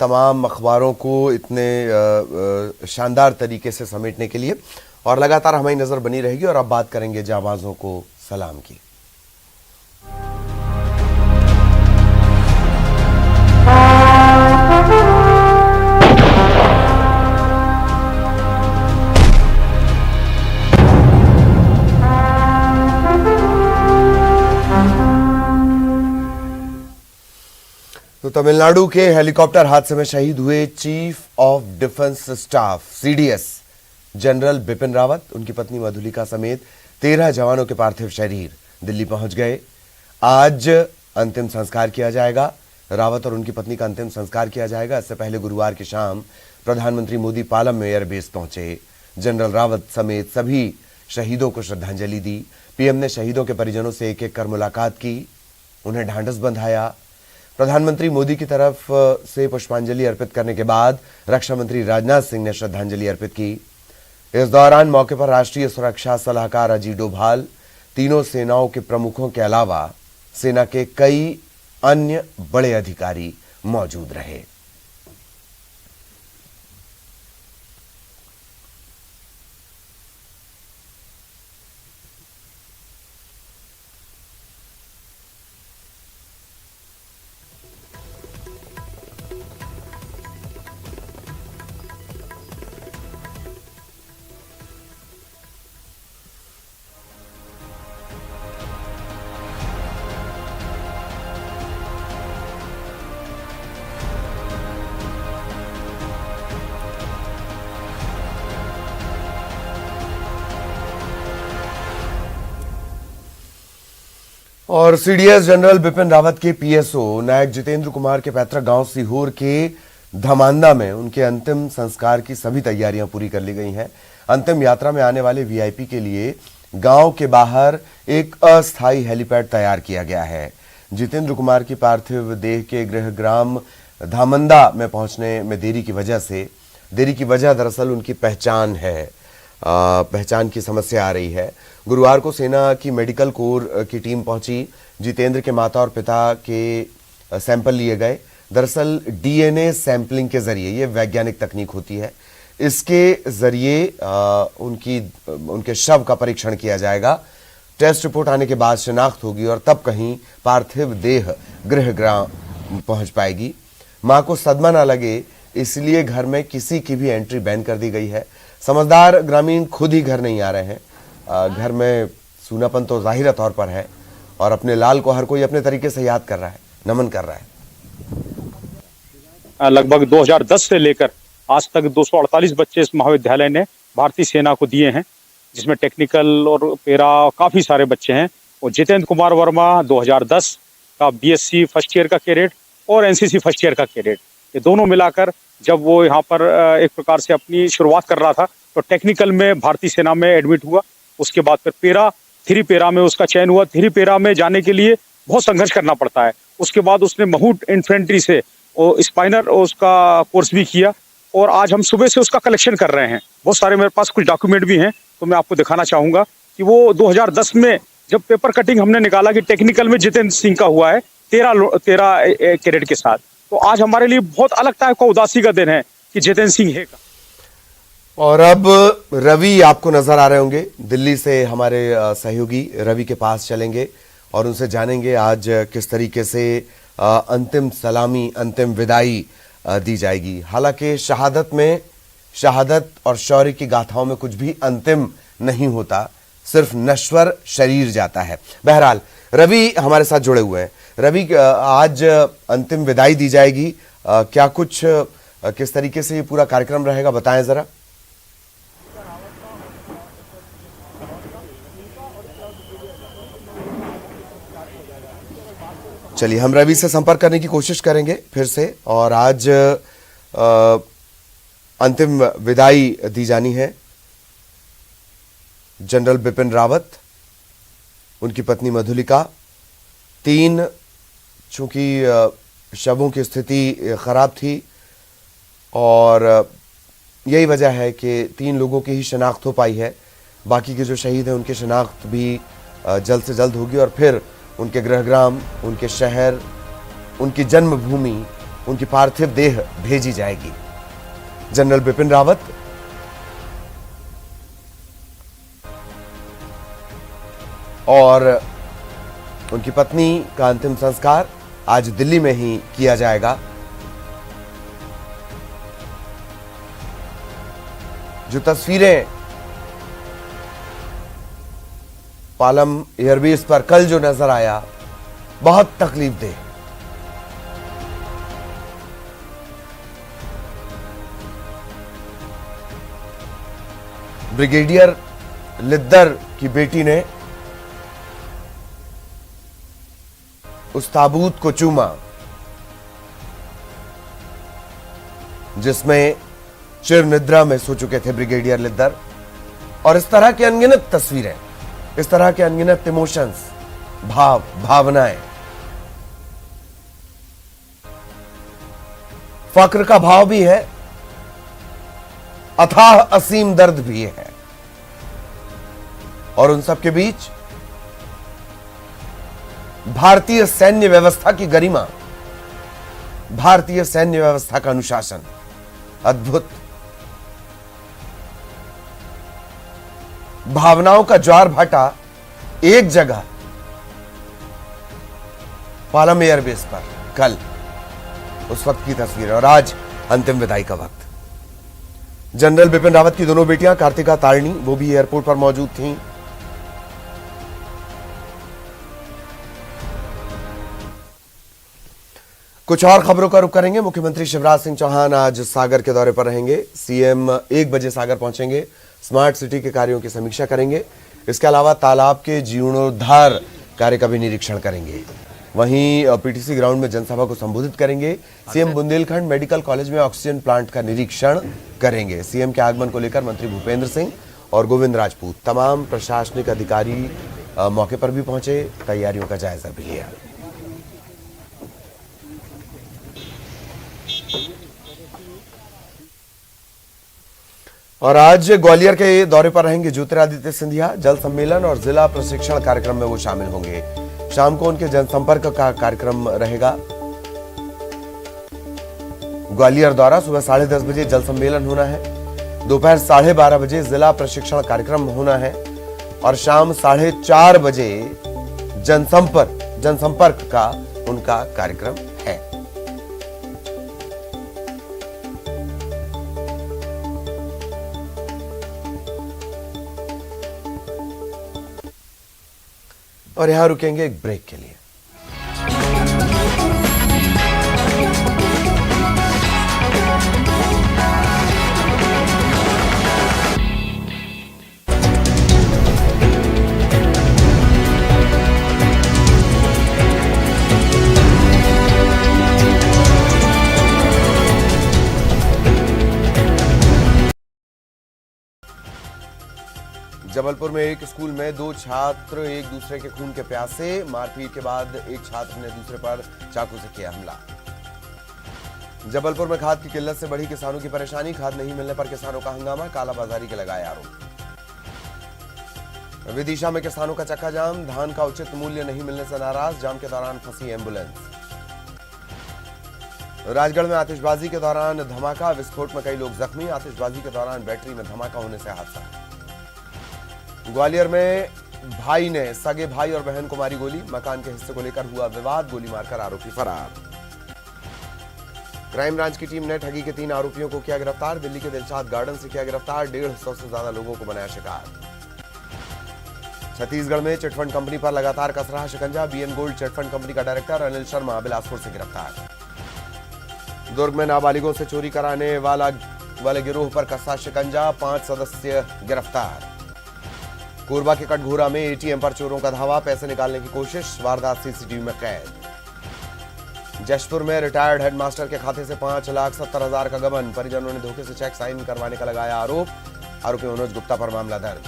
तमाम अखबारों को इतने शानदार तरीके से समेटने के लिए, और लगातार हमारी नजर बनी रहेगी। और अब बात करेंगे जाबाजों को सलाम की। तो तमिलनाडु के हेलीकॉप्टर हादसे में शहीद हुए chief of defence staff CDS general Bipin Rawat, उनकी पत्नी मधुलिका समेत 13 जवानों के पार्थिव शरीर दिल्ली पहुंच गए। आज अंतिम संस्कार किया जाएगा। रावत और उनकी पत्नी का अंतिम संस्कार किया जाएगा। इससे पहले गुरुवार की शाम प्रधानमंत्री मोदी पालम में एयरबेस पहुंचे। जनरल रावत समेत सभी शहीदों को श्रद्धांजलि दी। पीएम ने शहीदों के परिजनों से एक एक कर मुलाकात की, उन्हें ढांढस बंधाया। प्रधानमंत्री मोदी की तरफ से पुष्पांजलि अर्पित करने के बाद रक्षा मंत्री राजनाथ सिंह ने श्रद्धांजलि अर्पित की। इस दौरान मौके पर राष्ट्रीय सुरक्षा सलाहकार अजीत डोभाल, तीनों सेनाओं के प्रमुखों के अलावा सेना के कई अन्य बड़े अधिकारी मौजूद रहे। और सीडीएस जनरल बिपिन रावत के पीएसओ नायक जितेंद्र कुमार के पैतृक गांव सीहोर के धमांदा में उनके अंतिम संस्कार की सभी तैयारियां पूरी कर ली गई हैं। अंतिम यात्रा में आने वाले वीआईपी के लिए गांव के बाहर एक अस्थायी हेलीपैड तैयार किया गया है। जितेंद्र कुमार की पार्थिव देह के गृहग्राम धामंदा में पहुंचने में देरी की वजह दरअसल उनकी पहचान है। पहचान की समस्या आ रही है। गुरुवार को सेना की मेडिकल कोर की टीम पहुंची। जितेंद्र के माता और पिता के सैंपल लिए गए। दरअसल डीएनए सैंपलिंग के जरिए, ये वैज्ञानिक तकनीक होती है, इसके जरिए उनके शव का परीक्षण किया जाएगा। टेस्ट रिपोर्ट आने के बाद शिनाख्त होगी और तब कहीं पार्थिव देह गृहग्राम पहुंच पाएगी। मां को सदमा ना लगे इसलिए घर में किसी की भी एंट्री बैन कर दी गई है। समझदार ग्रामीण खुद ही घर नहीं आ रहे हैं। घर में सूनापन तो जाहिर तौर पर है और अपने लाल को हर कोई अपने तरीके से याद कर रहा है, नमन कर रहा है। लगभग 2010 से लेकर आज तक 248 बच्चे इस महाविद्यालय ने भारतीय सेना को दिए हैं, जिसमें टेक्निकल और पेरा काफी सारे बच्चे हैं। और जितेंद्र कुमार वर्मा 2010 का बीएससी फर्स्ट ईयर का कैडेट और एनसीसी फर्स्ट ईयर का कैडेट, ये दोनों मिलाकर जब वो यहाँ पर एक प्रकार से अपनी शुरुआत कर रहा था तो टेक्निकल में भारतीय सेना में एडमिट हुआ। उसके बाद फिर थ्री पेरा में उसका चयन हुआ। थ्री पेरा में जाने के लिए बहुत संघर्ष करना पड़ता है। उसके बाद उसने महूट इन्फेंट्री से स्पाइनर उसका कोर्स भी किया और आज हम सुबह से उसका कलेक्शन कर रहे हैं। बहुत सारे मेरे पास कुछ डॉक्यूमेंट भी हैं, तो मैं आपको दिखाना चाहूंगा कि वो 2010 में जब पेपर कटिंग हमने निकाला कि टेक्निकल में जितेंद्र सिंह का हुआ है 13 कैडेट के साथ, तो आज हमारे लिए बहुत अलग टाइप का उदासी का दिन है कि जितेंद्र सिंह है। और अब रवि आपको नजर आ रहे होंगे। दिल्ली से हमारे सहयोगी रवि के पास चलेंगे और उनसे जानेंगे आज किस तरीके से अंतिम सलामी, अंतिम विदाई दी जाएगी। हालांकि शहादत और शौर्य की गाथाओं में कुछ भी अंतिम नहीं होता, सिर्फ नश्वर शरीर जाता है। बहरहाल रवि हमारे साथ जुड़े हुए हैं। रवि, आज अंतिम विदाई दी जाएगी, क्या कुछ किस तरीके से ये पूरा कार्यक्रम रहेगा, बताएं जरा। चलिए हम रवि से संपर्क करने की कोशिश करेंगे फिर से। और आज अंतिम विदाई दी जानी है जनरल बिपिन रावत, उनकी पत्नी मधुलिका। 3 चूंकि शवों की स्थिति खराब थी और यही वजह है कि 3 लोगों की ही शिनाख्त हो पाई है। बाकी के जो शहीद हैं उनकी शिनाख्त भी जल्द से जल्द होगी और फिर उनके गृहग्राम, उनके शहर, उनकी जन्मभूमि, उनकी पार्थिव देह भेजी जाएगी। जनरल बिपिन रावत और उनकी पत्नी का अंतिम संस्कार आज दिल्ली में ही किया जाएगा। जो तस्वीरें पालम एयरबेस पर कल जो नजर आया, बहुत तकलीफदेह। ब्रिगेडियर लिद्दर की बेटी ने उस ताबूत को चूमा जिसमें चिर निद्रा में सो चुके थे ब्रिगेडियर लिद्दर। और इस तरह की अनगिनत तस्वीरें, इस तरह के अनगिनत इमोशंस, भावनाएं, फक्र का भाव भी है, अथाह असीम दर्द भी है। और उन सब के बीच भारतीय सैन्य व्यवस्था की गरिमा, भारतीय सैन्य व्यवस्था का अनुशासन, अद्भुत। भावनाओं का ज्वार भाटा एक जगह पालम एयरबेस पर कल, उस वक्त की तस्वीर। और आज अंतिम विदाई का वक्त। जनरल बिपिन रावत की दोनों बेटियां कार्तिका, तारिणी, वो भी एयरपोर्ट पर मौजूद थीं। कुछ और खबरों का रुख करेंगे। मुख्यमंत्री शिवराज सिंह चौहान आज सागर के दौरे पर रहेंगे। सीएम 1 बजे सागर पहुंचेंगे, स्मार्ट सिटी के कार्यों की समीक्षा करेंगे। इसके अलावा तालाब के जीर्णोद्धार कार्य का भी निरीक्षण करेंगे। वहीं पीटीसी ग्राउंड में जनसभा को संबोधित करेंगे। सीएम बुंदेलखंड मेडिकल कॉलेज में ऑक्सीजन प्लांट का निरीक्षण करेंगे। सीएम के आगमन को लेकर मंत्री भूपेंद्र सिंह और गोविंद राजपूत, तमाम प्रशासनिक अधिकारी मौके पर भी पहुंचे, तैयारियों का जायजा भी लिया। और आज ग्वालियर के दौरे पर रहेंगे ज्योतिरादित्य सिंधिया। जल सम्मेलन और जिला प्रशिक्षण कार्यक्रम में वो शामिल होंगे। शाम को उनके जनसंपर्क का कार्यक्रम रहेगा। ग्वालियर द्वारा सुबह 10:30 बजे जल सम्मेलन होना है, दोपहर 12:30 बजे जिला प्रशिक्षण कार्यक्रम होना है और शाम 4:30 बजे जनसंपर्क का उनका कार्यक्रम है। और यहां रुकेंगे एक ब्रेक के लिए। जबलपुर में एक स्कूल में 2 छात्र एक दूसरे के खून के प्यासे। मारपीट के बाद एक छात्र ने दूसरे पर चाकू से किया हमला। जबलपुर में खाद की किल्लत से बढ़ी किसानों की परेशानी। खाद नहीं मिलने पर किसानों का हंगामा, कालाबाजारी के लगाए आरोप। विदिशा में किसानों का चक्का जाम, धान का उचित मूल्य नहीं मिलने से नाराज, जाम के दौरान फंसी एम्बुलेंस। राजगढ़ में आतिशबाजी के दौरान धमाका, विस्फोट में कई लोग जख्मी। आतिशबाजी के दौरान बैटरी में धमाका होने से हादसा। ग्वालियर में भाई ने सगे भाई और बहन को मारी गोली, मकान के हिस्से को लेकर हुआ विवाद, गोली मारकर आरोपी फरार। क्राइम ब्रांच की टीम ने ठगी के 3 आरोपियों को किया गिरफ्तार। दिल्ली के दिलशाद गार्डन से किया गिरफ्तार, 150 से ज्यादा लोगों को बनाया शिकार। छत्तीसगढ़ में चिटफंड कंपनी पर लगातार कस रहा शिकंजा, बीएन गोल्ड चिटफंड कंपनी का डायरेक्टर अनिल शर्मा बिलासपुर से गिरफ्तार। दुर्ग में नाबालिगों से चोरी कराने वाले गिरोह पर कसा शिकंजा, 5 सदस्य गिरफ्तार। कोरबा के कटघोरा में एटीएम पर चोरों का धावा, पैसे निकालने की कोशिश, वारदात सीसीटीवी में कैद। जशपुर में रिटायर्ड हेडमास्टर के खाते से 5,70,000 का गबन, परिजनों ने धोखे से चेक साइन करवाने का लगाया आरोप। आरोपी मनोज गुप्ता पर मामला दर्ज।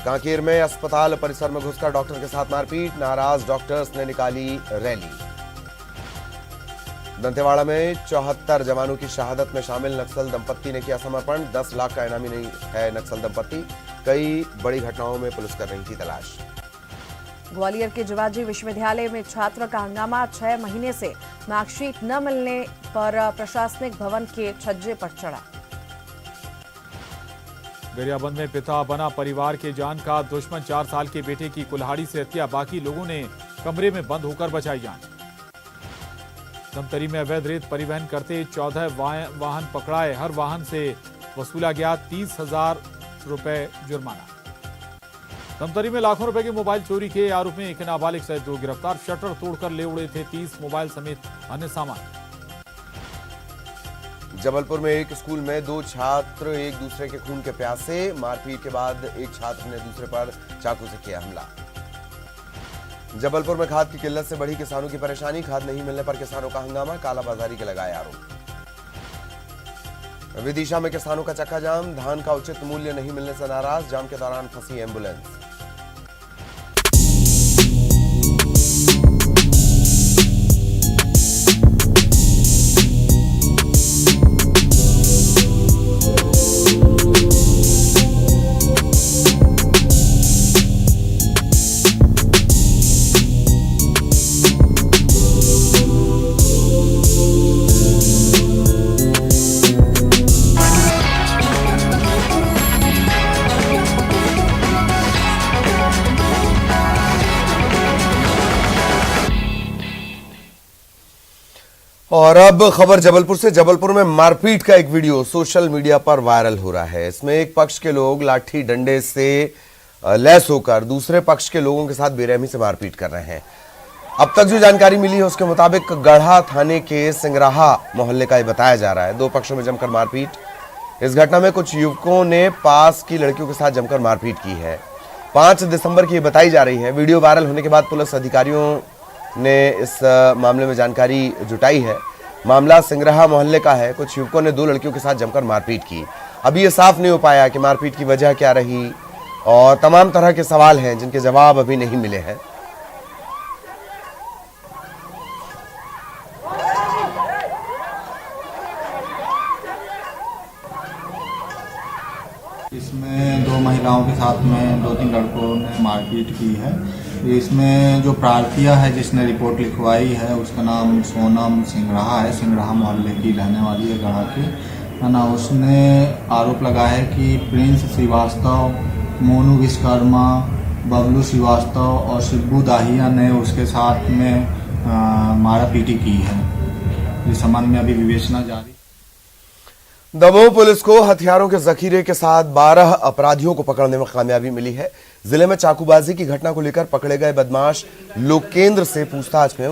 कांकेर में अस्पताल परिसर में घुसकर डॉक्टर के साथ मारपीट, नाराज डॉक्टर्स ने निकाली रैली। दंतेवाड़ा में 74 जवानों की शहादत में शामिल नक्सल दंपत्ति ने किया समर्पण, 10 लाख का इनामी नहीं है नक्सल दंपत्ति। कई बड़ी घटनाओं में पुलिस कर रही थी तलाश। ग्वालियर के जिवाजी विश्वविद्यालय में छात्र का हंगामा, 6 महीने से मार्कशीट न मिलने पर प्रशासनिक भवन के छज्जे पर चढ़ा। गरियाबंद में पिता बना परिवार के जान का दुश्मन, 4 साल के बेटे की कुल्हाड़ी से हत्या, बाकी लोगों ने कमरे में बंद होकर बचाई जान। धमतरी में अवैध रेत परिवहन करते 14 वाहन पकड़ाए, हर वाहन से वसूला गया 30,000 रुपए जुर्माना। धमतरी में लाखों रुपए के मोबाइल चोरी के आरोप में एक नाबालिग सहित 2 गिरफ्तार, शटर तोड़कर ले उड़े थे 30 मोबाइल समेत अन्य सामान। जबलपुर में एक स्कूल में 2 छात्र एक दूसरे के खून के प्यासे, मारपीट के बाद एक छात्र ने दूसरे पर चाकू से किया हमला। जबलपुर में खाद की किल्लत से बढ़ी किसानों की परेशानी, खाद नहीं मिलने पर किसानों का हंगामा, कालाबाजारी के लगाए आरोप। विदिशा में किसानों का चक्का जाम, धान का उचित मूल्य नहीं मिलने से नाराज, जाम के दौरान फंसी एम्बुलेंस। और अब खबर जबलपुर से। जबलपुर में मारपीट का एक वीडियो सोशल मीडिया पर वायरल हो रहा है। इसमें एक पक्ष के लोग लाठी डंडे से लैस होकर दूसरे पक्ष के लोगों के साथ बेरहमी से मारपीट कर रहे हैं। अब तक जो जानकारी मिली है उसके मुताबिक गढ़ा थाने के सिंगराहा मोहल्ले का ये बताया जा रहा है। 2 पक्षों में जमकर मारपीट। इस घटना में कुछ युवकों ने पास की लड़कियों के साथ जमकर मारपीट की है। 5 दिसंबर की ये बताई जा रही है। वीडियो वायरल होने के बाद पुलिस अधिकारियों ने इस मामले में जानकारी जुटाई है। मामला सिंगराहा मोहल्ले का है। कुछ युवकों ने 2 लड़कियों के साथ जमकर मारपीट की। अभी ये साफ नहीं हो पाया कि मारपीट की वजह क्या रही और तमाम तरह के सवाल हैं जिनके जवाब अभी नहीं मिले हैं। इसमें 2 महिलाओं के साथ में 2-3 लड़कों ने मारपीट की है। इसमें जो प्रार्थिया है जिसने रिपोर्ट लिखवाई है उसका नाम सोनम सिंगराहा है, सिंगराहा मोहल्ले की रहने वाली है, गढ़ा की, है ना। उसने आरोप लगाया है कि प्रिंस श्रीवास्तव, मोनू विश्वकर्मा, बबलू श्रीवास्तव और शिब्बू दाहिया ने उसके साथ में मारापीटी की है। इस संबंध में अभी विवेचना जारी। दमोह पुलिस को हथियारों के जखीरे के साथ 12 अपराधियों को पकड़ने में कामयाबी मिली है। जिले में चाकूबाजी की घटना को लेकर पकड़े गए बदमाश लोकेंद्र से पूछताछ में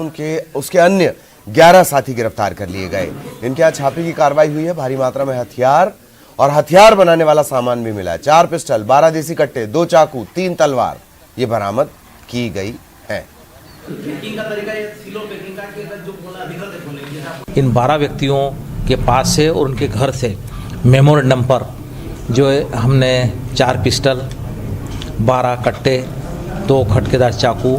उसके अन्य 11 साथी गिरफ्तार कर लिए गए। इनके यहाँ छापे की कार्रवाई हुई है। भारी मात्रा में हथियार और हथियार बनाने वाला सामान भी मिला है। 4 पिस्टल, 12 देसी कट्टे, 2 चाकू, 3 तलवार ये बरामद की गई है। इन 12 व्यक्तियों के पास से और उनके घर से मेमोरेंडम पर जो है हमने 4 पिस्टल, 12 कट्टे, 2 खटकेदार चाकू,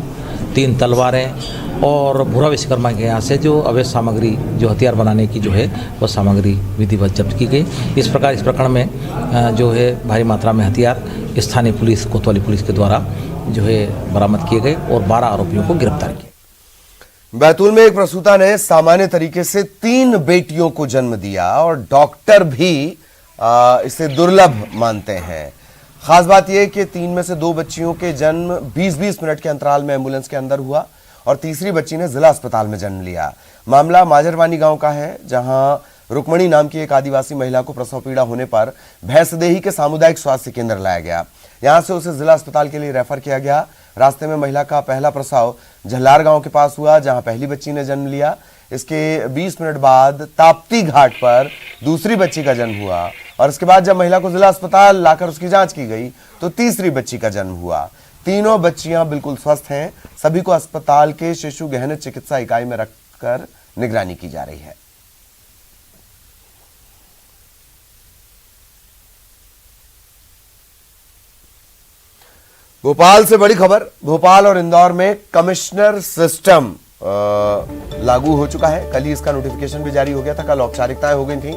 3 तलवारें और भूरा विश्वकर्मा के यहाँ से जो अवैध सामग्री, जो हथियार बनाने की जो है वो सामग्री विधिवत जब्त की गई। इस प्रकार इस प्रकरण में जो है भारी मात्रा में हथियार स्थानीय पुलिस, कोतवाली पुलिस के द्वारा जो है बरामद किए गए और 12 आरोपियों को गिरफ्तार किया। बैतूल में एक प्रसूता ने सामान्य तरीके से 3 बेटियों को जन्म दिया और डॉक्टर भी इसे दुर्लभ मानते हैं। खास बात यह कि 3 में से 2 बच्चियों के जन्म 20-20 मिनट के अंतराल में एम्बुलेंस के अंदर हुआ और तीसरी बच्ची ने जिला अस्पताल में जन्म लिया। मामला माजरवानी गांव का है, जहां रुक्मणी नाम की एक आदिवासी महिला को प्रसव पीड़ा होने पर भैंसदेही के सामुदायिक स्वास्थ्य केंद्र लाया गया। यहां से उसे जिला अस्पताल के लिए रेफर किया गया। रास्ते में महिला का पहला प्रसव झल्लार गांव के पास हुआ, जहां पहली बच्ची ने जन्म लिया। इसके 20 मिनट बाद ताप्ती घाट पर दूसरी बच्ची का जन्म हुआ और इसके बाद जब महिला को जिला अस्पताल लाकर उसकी जांच की गई तो तीसरी बच्ची का जन्म हुआ। तीनों बच्चियां बिल्कुल स्वस्थ हैं। सभी को अस्पताल के शिशु गहन चिकित्सा इकाई में रखकर निगरानी की जा रही है। भोपाल से बड़ी खबर। भोपाल और इंदौर में कमिश्नर सिस्टम लागू हो चुका है। कल ही इसका नोटिफिकेशन भी जारी हो गया था। कल औपचारिकताएं हो गई थी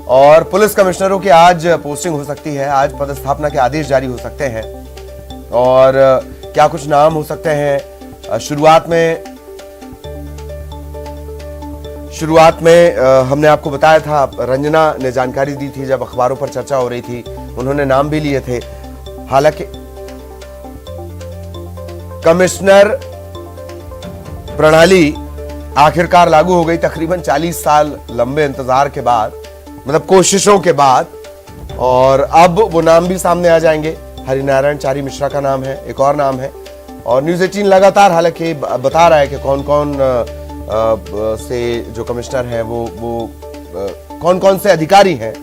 और पुलिस कमिश्नरों की आज पोस्टिंग हो सकती है। आज पदस्थापना के आदेश जारी हो सकते हैं और क्या कुछ नाम हो सकते हैं। शुरुआत में शुरुआत में हमने आपको बताया था, रंजना ने जानकारी दी थी जब अखबारों पर चर्चा हो रही थी, उन्होंने नाम भी लिए थे। हालांकि कमिश्नर प्रणाली आखिरकार लागू हो गई तकरीबन 40 साल लंबे इंतजार के बाद, मतलब कोशिशों के बाद, और अब वो नाम भी सामने आ जाएंगे। हरिनारायण चारी मिश्रा का नाम है, एक और नाम है, और न्यूज़ 18 लगातार हालांकि बता रहा है कि कौन कौन से जो कमिश्नर हैं वो कौन कौन से अधिकारी हैं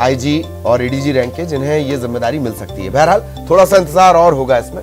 आईजी और एडीजी रैंक के जिन्हें ये जिम्मेदारी मिल सकती है। बहरहाल थोड़ा सा इंतजार और होगा इसमें।